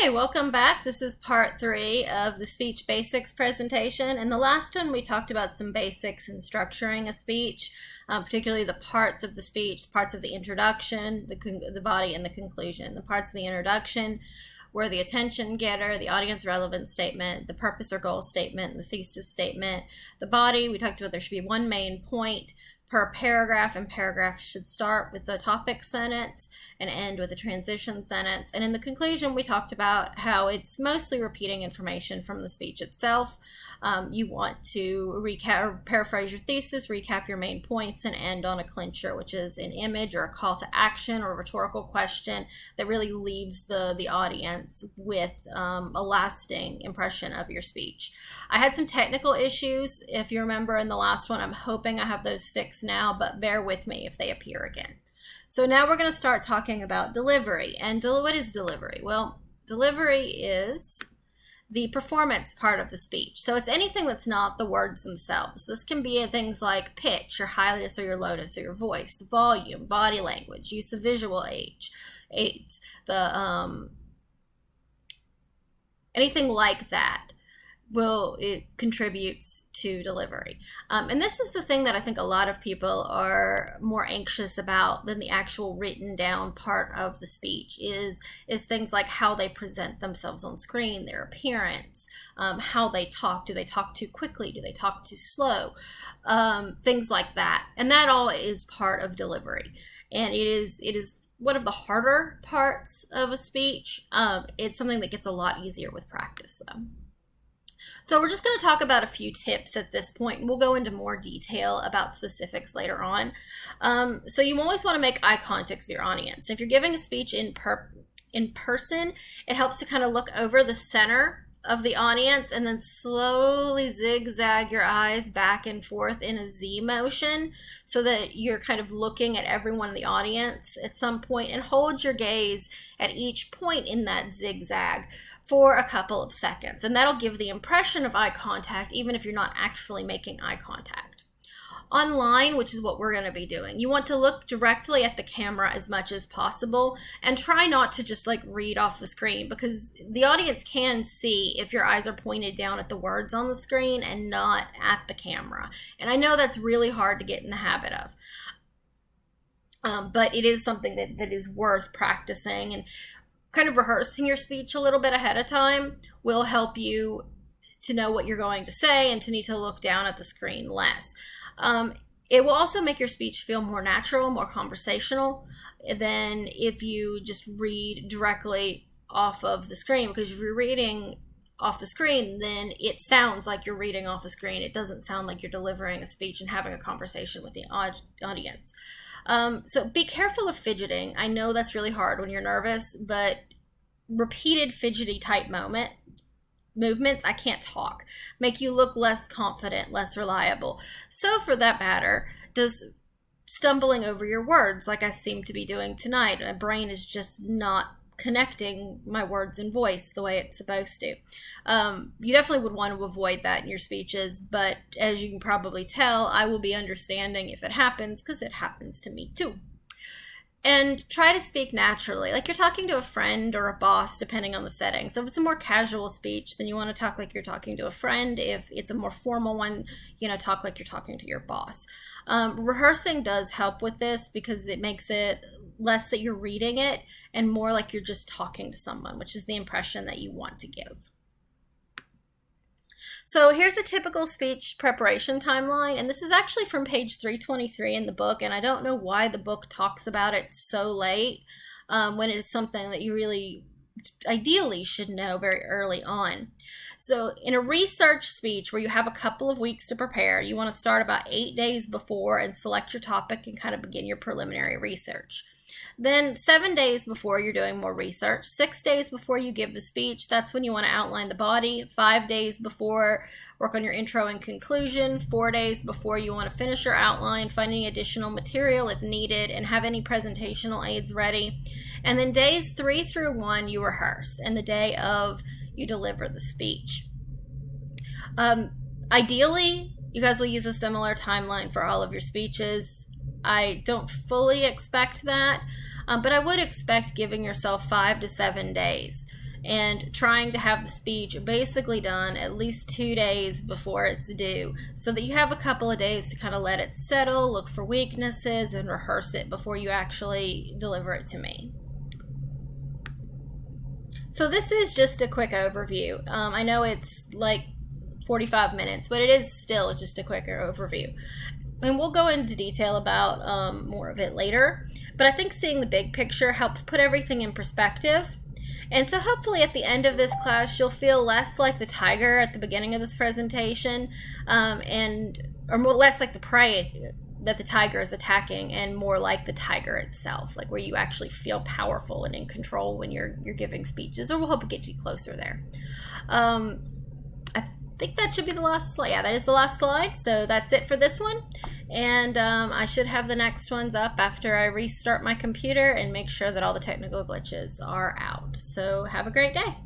Hey, welcome back. This is part 3 of the speech basics presentation. In the last one, we talked about some basics in structuring a speech, particularly the parts of the speech, parts of the introduction, the body, and the conclusion. The parts of the introduction were the attention getter, the audience relevance statement, the purpose or goal statement, and the thesis statement. The body, we talked about there should be one main point per paragraph, and paragraphs should start with the topic sentence and end with a transition sentence. And in the conclusion, we talked about how it's mostly repeating information from the speech itself. You want to paraphrase your thesis, recap your main points, and end on a clincher, which is an image or a call to action or a rhetorical question that really leaves the audience with a lasting impression of your speech. I had some technical issues, if you remember in the last one. I'm hoping I have those fixed now, but bear with me if they appear again. So now we're going to start talking about delivery. And what is delivery? Well, delivery is the performance part of the speech. So it's anything that's not the words themselves. This can be things like pitch, your highness or your lowness or your voice, volume, body language, use of visual aids, anything like that. It contributes to delivery. And this is the thing that I think a lot of people are more anxious about than the actual written down part of the speech is things like how they present themselves on screen, their appearance, how they talk. Do they talk too quickly? Do they talk too slow? Things like that. And that all is part of delivery. And it is one of the harder parts of a speech. It's something that gets a lot easier with practice, though. So we're just going to talk about a few tips at this point, and we'll go into more detail about specifics later on. So you always want to make eye contact with your audience. If you're giving a speech in person, it helps to kind of look over the center of the audience and then slowly zigzag your eyes back and forth in a Z motion so that you're kind of looking at everyone in the audience at some point, and hold your gaze at each point in that zigzag for a couple of seconds, and that'll give the impression of eye contact even if you're not actually making eye contact. Online, which is what we're going to be doing, you want to look directly at the camera as much as possible and try not to just read off the screen, because the audience can see if your eyes are pointed down at the words on the screen and not at the camera. And I know that's really hard to get in the habit of, but it is something that is worth practicing, and kind of rehearsing your speech a little bit ahead of time will help you to know what you're going to say and to need to look down at the screen less. It will also make your speech feel more natural, more conversational than if you just read directly off of the screen, because if you're reading off the screen, then it sounds like you're reading off a screen. It doesn't sound like you're delivering a speech and having a conversation with the audience. So be careful of fidgeting. I know that's really hard when you're nervous, but repeated fidgety type movements, I can't talk, make you look less confident, less reliable. So for that matter, does stumbling over your words like I seem to be doing tonight. My brain is just not connecting my words and voice the way it's supposed to. You definitely would want to avoid that in your speeches, but as you can probably tell, I will be understanding if it happens, because it happens to me too. And try to speak naturally, like you're talking to a friend or a boss, depending on the setting. So if it's a more casual speech, then you want to talk like you're talking to a friend. If it's a more formal one, talk like you're talking to your boss. Rehearsing does help with this, because it makes it less that you're reading it and more like you're just talking to someone, which is the impression that you want to give. So here's a typical speech preparation timeline, and this is actually from page 323 in the book, and I don't know why the book talks about it so late when it's something that you really ideally should know very early on. So in a research speech where you have a couple of weeks to prepare, you want to start about 8 days before and select your topic and kind of begin your preliminary research. Then 7 days before, you're doing more research. 6 days before you give the speech, that's when you want to outline the body. 5 days before, work on your intro and conclusion. 4 days before, you want to finish your outline, find any additional material if needed, and have any presentational aids ready. And then days 3 through 1, you rehearse, and the day of, you deliver the speech. Ideally, you guys will use a similar timeline for all of your speeches. I don't fully expect that, but I would expect giving yourself 5 to 7 days and trying to have the speech basically done at least 2 days before it's due, so that you have a couple of days to kind of let it settle, look for weaknesses, and rehearse it before you actually deliver it to me. So this is just a quick overview. I know it's like 45 minutes, but it is still just a quicker overview. And we'll go into detail about more of it later. But I think seeing the big picture helps put everything in perspective. And so hopefully at the end of this class, you'll feel less like the tiger at the beginning of this presentation, or more less like the prey that the tiger is attacking, and more like the tiger itself, like where you actually feel powerful and in control when you're giving speeches. Or we'll hope to get you closer there. I think that should be the last slide. Yeah, that is the last slide. So that's it for this one. And I should have the next ones up after I restart my computer and make sure that all the technical glitches are out. So have a great day.